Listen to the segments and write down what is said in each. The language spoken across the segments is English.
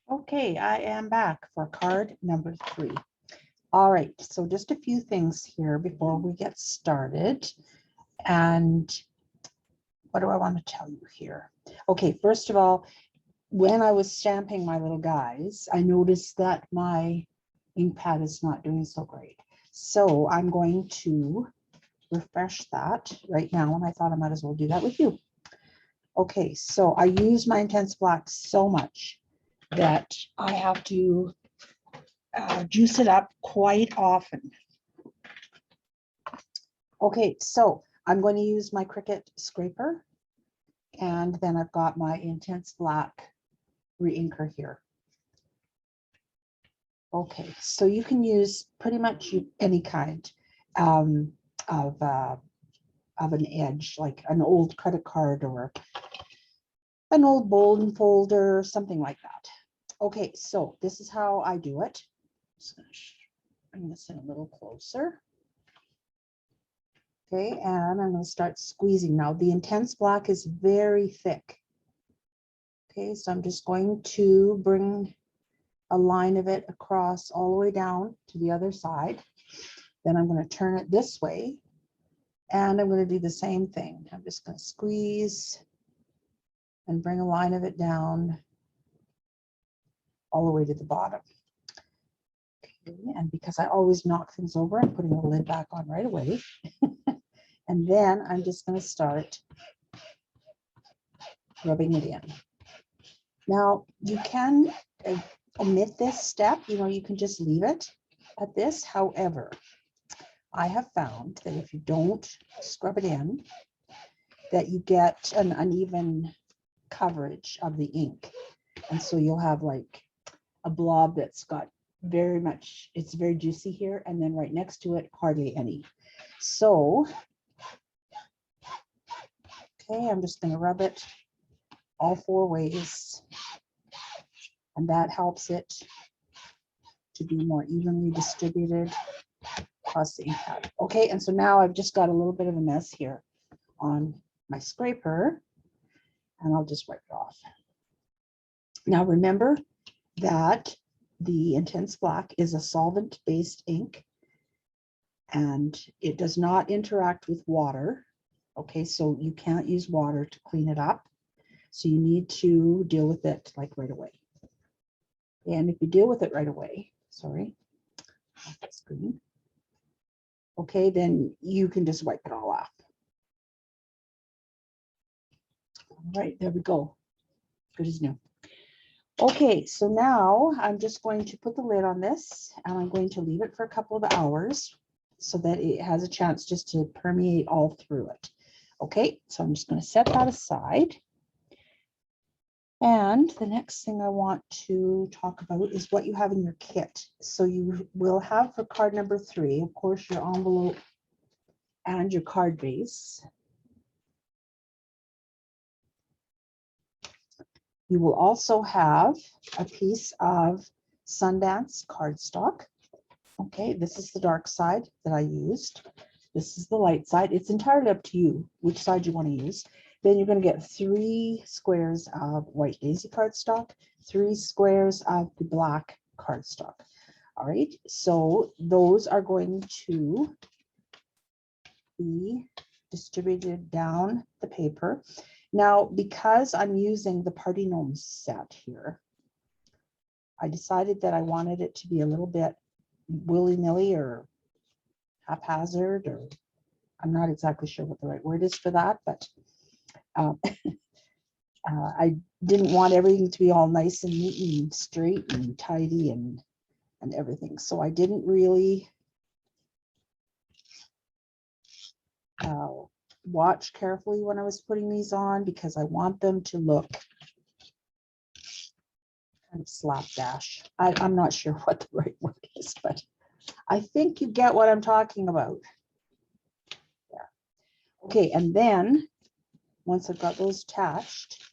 Okay, I am back for card number 3. All right, so just a few things here before we get started. And what do I want to tell you here? Okay, first of all, when I was stamping my little guys, I noticed that my ink pad is not doing so great. So I'm going to refresh that right now, and I thought I might as well do that with you. Okay, so I use my Intense Black so much that I have to juice it up quite often. Okay, so I'm going to use my Cricut scraper, and then I've got my Intense Black re-inker here. Okay, so you can use pretty much any kind of an edge, like an old credit card or an old bowling folder, something like that. Okay, so this is how I do it. Just going to bring this in a little closer. Okay, and I'm going to start squeezing now. The Intense Black is very thick. Okay, so I'm just going to bring a line of it across all the way down to the other side. Then I'm going to turn it this way, and I'm going to do the same thing. I'm just going to squeeze and bring a line of it down all the way to the bottom. Okay, and because I always knock things over, I'm putting the lid back on right away. And then I'm just going to start rubbing it in. Now, you can omit this step, you can just leave it at this. However, I have found that if you don't scrub it in, that you get an uneven coverage of the ink. And so you'll have like a blob that's got very much, it's very juicy here, and then right next to it, hardly any. So, okay, I'm just going to rub it all 4 ways, and that helps it to be more evenly distributed across the ink pad. Okay, and so now I've just got a little bit of a mess here on my scraper, and I'll just wipe it off. Now remember that the Intense Black is a solvent-based ink, and it does not interact with water. Okay, so you can't use water to clean it up. So you need to deal with it like right away. And if you deal with it right away, sorry, off the screen. Okay, then you can just wipe it all off. All right, there we go. Good as new. Okay, so now I'm just going to put the lid on this, and I'm going to leave it for a couple of hours so that it has a chance just to permeate all through it. Okay, so I'm just going to set that aside. And the next thing I want to talk about is what you have in your kit. So you will have for card number 3, of course, your envelope and your card base. You will also have a piece of Sundance cardstock. Okay, this is the dark side that I used. This is the light side. It's entirely up to you which side you want to use. Then you're going to get 3 squares of white daisy cardstock, 3 squares of the black cardstock. All right, so those are going to be distributed down the paper. Now, because I'm using the Party Gnomes set here, I decided that I wanted it to be a little bit willy-nilly or haphazard, or I'm not exactly sure what the right word is for that, but I didn't want everything to be all nice and neat and straight and tidy and everything. So I didn't really watch carefully when I was putting these on, because I want them to look kind of slapdash. I'm not sure what the right word is, but I think you get what I'm talking about. Yeah. Okay, and then once I've got those attached,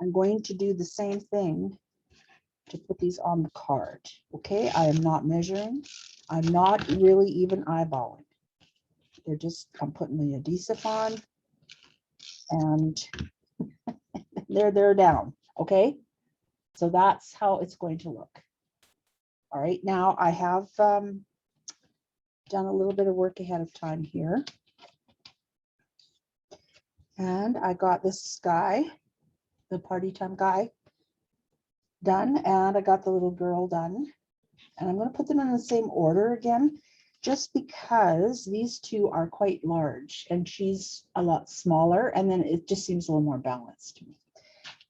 I'm going to do the same thing to put these on the card. Okay, I am not measuring. I'm not really even eyeballing. They're just, I'm putting the adhesive on, and they're down. Okay, So that's how it's going to look. All right, now I have done a little bit of work ahead of time here. And I got this guy, the party time guy, done, and I got the little girl done. And I'm going to put them in the same order again, just because these two are quite large and she's a lot smaller, and then it just seems a little more balanced to me.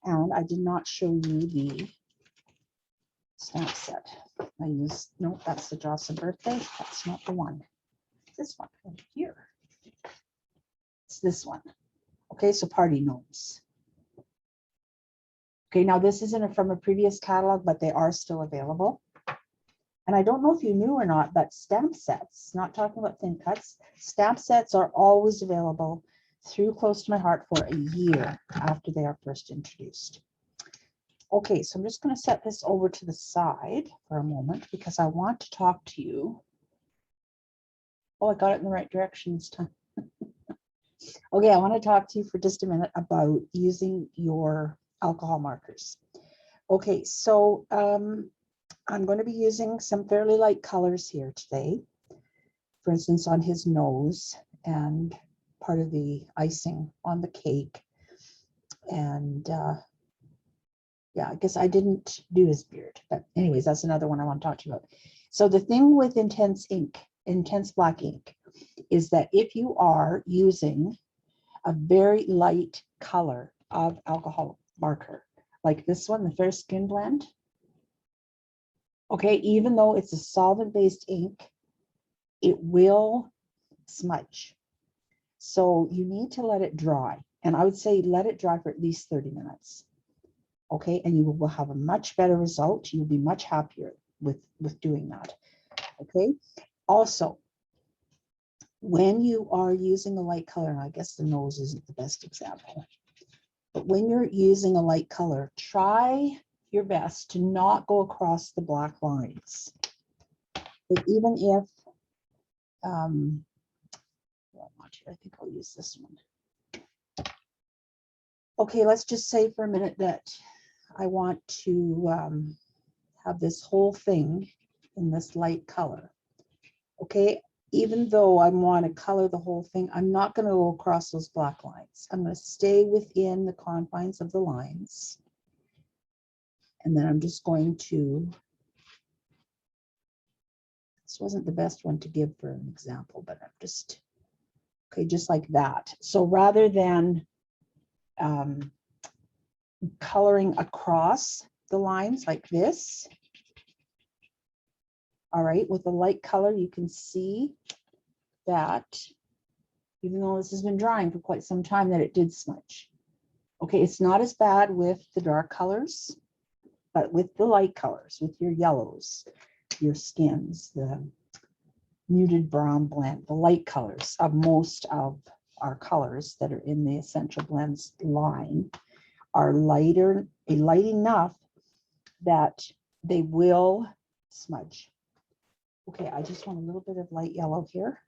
And I did not show you the stamp set. I used, no, that's the Jocelyn birthday. That's not the one. This one over here. It's this one. Okay, so party gnomes. Okay, now this isn't from a previous catalog, but they are still available. And I don't know if you knew or not, but stamp sets, not talking about thin cuts, stamp sets are always available through Close to My Heart for a year after they are first introduced. Okay, so I'm just going to set this over to the side for a moment because I want to talk to you. Oh, I got it in the right direction this time. Okay, I want to talk to you for just a minute about using your alcohol markers. Okay, so I'm going to be using some fairly light colors here today. For instance, on his nose and part of the icing on the cake. And yeah, I guess I didn't do his beard, but anyways, that's another one I want to talk to you about. So the thing with intense ink, intense black ink, is that if you are using a very light color of alcohol marker, like this one, the Fair Skin Blend, okay, even though it's a solvent-based ink, it will smudge. So you need to let it dry. And I would say let it dry for at least 30 minutes. Okay, and you will have a much better result. You'll be much happier with doing that. Okay, also, when you are using a light color, and I guess the nose isn't the best example, but when you're using a light color, try your best to not go across the black lines. But even if, I think I'll use this one. Okay, let's just say for a minute that I want to have this whole thing in this light color. Okay, even though I want to color the whole thing, I'm not going to go across those black lines. I'm going to stay within the confines of the lines. And then I'm just going to, this wasn't the best one to give for an example, but I'm just, okay, just like that. So rather than coloring across the lines like this, all right, with a light color, you can see that even though this has been drying for quite some time, that it did smudge. Okay, it's not as bad with the dark colors, but with the light colors, with your yellows, your skins, the muted brown blend, the light colors of most of our colors that are in the Essential Blends line are light enough that they will smudge. Okay, I just want a little bit of light yellow here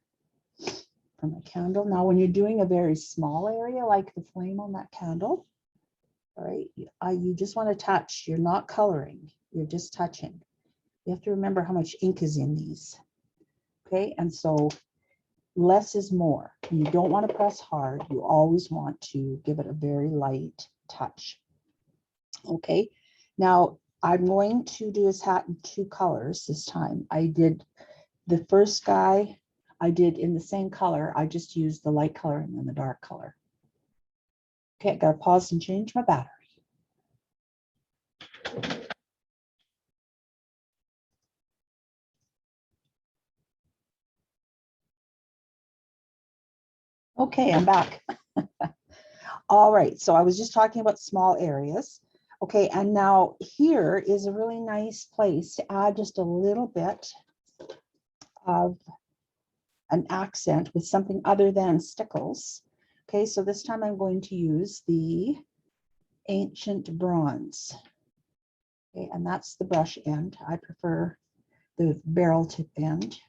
from the candle. Now, when you're doing a very small area like the flame on that candle, all right, you just want to touch. You're not coloring, you're just touching. You have to remember how much ink is in these. Okay, and so less is more. You don't want to press hard. You always want to give it a very light touch. Okay, now I'm going to do his hat in two colors this time. I did the first guy, I did in the same color. I just used the light color and then the dark color. Okay, I gotta pause and change my battery. Okay, I'm back. All right, so I was just talking about small areas. Okay, and now here is a really nice place to add just a little bit of an accent with something other than stickles. Okay, so this time I'm going to use the Ancient Bronze. Okay, and that's the brush end. I prefer the barrel tip end.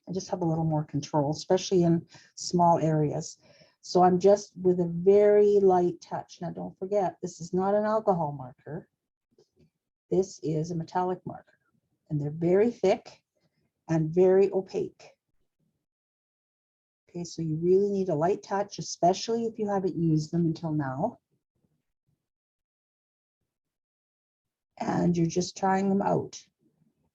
I just have a little more control, especially in small areas. So I'm just with a very light touch. Now don't forget, this is not an alcohol marker. this is a metallic marker, and they're very thick and very opaque. Okay, so you really need a light touch, especially if you haven't used them until now. And you're just trying them out.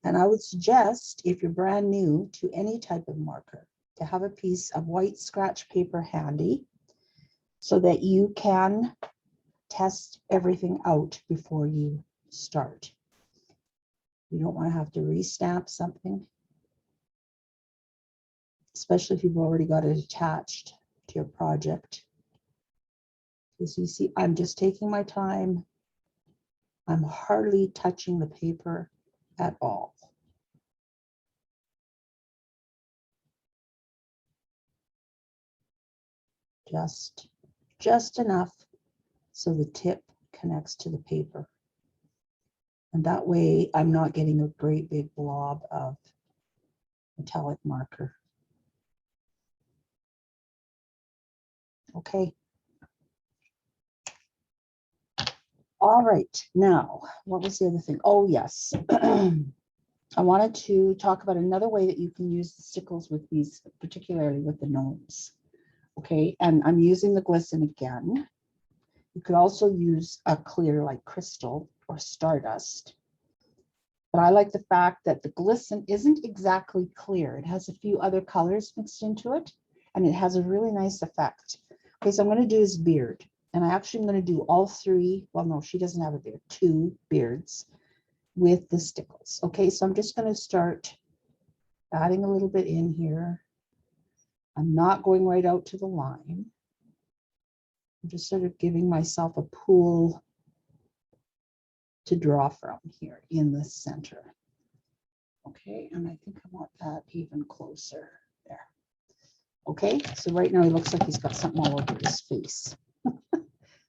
And I would suggest, if you're brand new to any type of marker, to have a piece of white scratch paper handy so that you can test everything out before you start. You don't want to have to re-stamp something, especially if you've already got it attached to your project. As you see, I'm just taking my time. I'm hardly touching the paper at all. Just enough so the tip connects to the paper. And that way I'm not getting a great big blob of metallic marker. Okay. All right, now, what was the other thing? Oh, yes. I wanted to talk about another way that you can use the stickles with these, particularly with the gnomes. Okay, and I'm using the glisten again. You could also use a clear like crystal or stardust. But I like the fact that the glisten isn't exactly clear. It has a few other colors mixed into it, and it has a really nice effect. Okay, so I'm going to do his beard. And I actually am going to do all three. Well, no, she doesn't have a beard. 2 beards with the stickles. Okay, so I'm just going to start adding a little bit in here. I'm not going right out to the line. I'm just sort of giving myself a pool to draw from here in the center. Okay, and I think I want that even closer there. Okay, so right now he looks like he's got something all over his face.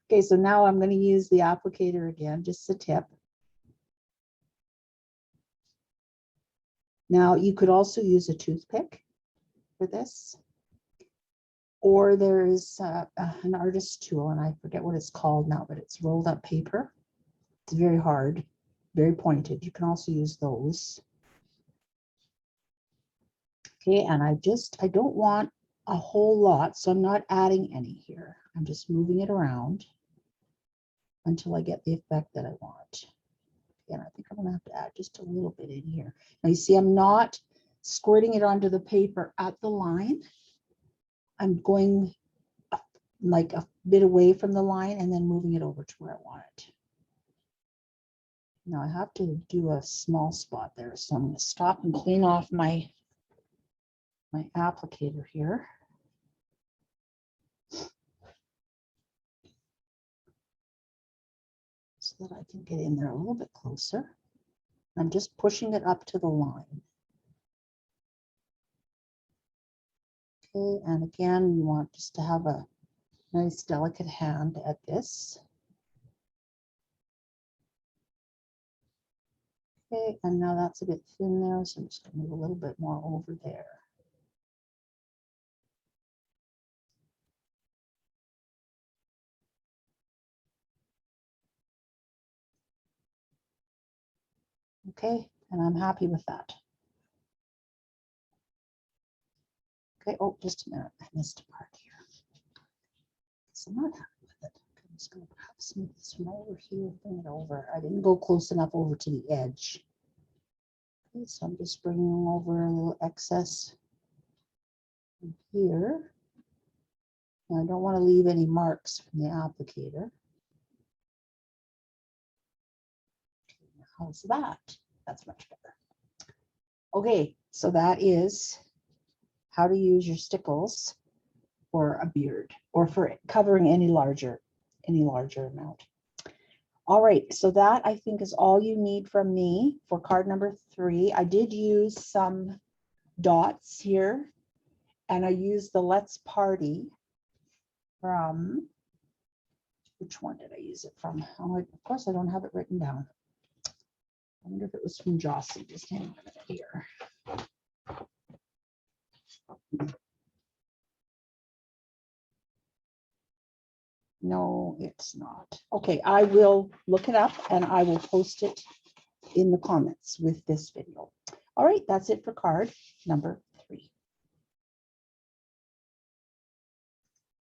Okay, so now I'm going to use the applicator again, just the tip. Now you could also use a toothpick for this, or there's an artist tool, and I forget what it's called now, but it's rolled up paper. It's very hard, very pointed. You can also use those. Okay, and I don't want a whole lot, so I'm not adding any here. I'm just moving it around until I get the effect that I want. And I think I'm gonna have to add just a little bit in here. Now you see, I'm not squirting it onto the paper at the line. I'm going like a bit away from the line and then moving it over to where I want it. Now I have to do a small spot there, so I'm going to stop and clean off my applicator here. So that I can get in there a little bit closer. I'm just pushing it up to the line. Okay, and again, you want just to have a nice delicate hand at this. Okay, and now that's a bit thin there, so I'm just going to move a little bit more over there. Okay, and I'm happy with that. Okay, oh, just a minute, I missed a part here. So I'm not happy with it. I'm just going to perhaps move this from over here, bring it over. I didn't go close enough over to the edge. Okay, so I'm just bringing over a little excess here. Now, I don't want to leave any marks from the applicator. How's that? That's much better. Okay, so that is how to use your stickles for a beard or for covering any larger amount. All right, so that I think is all you need from me for card number 3. I did use some dots here, and I used the Let's Party from, which one did I use it from? Oh, of course, I don't have it written down. I wonder if it was from Jocelyn. Just hang on a minute here. No, it's not. Okay, I will look it up and I will post it in the comments with this video. All right, that's it for card number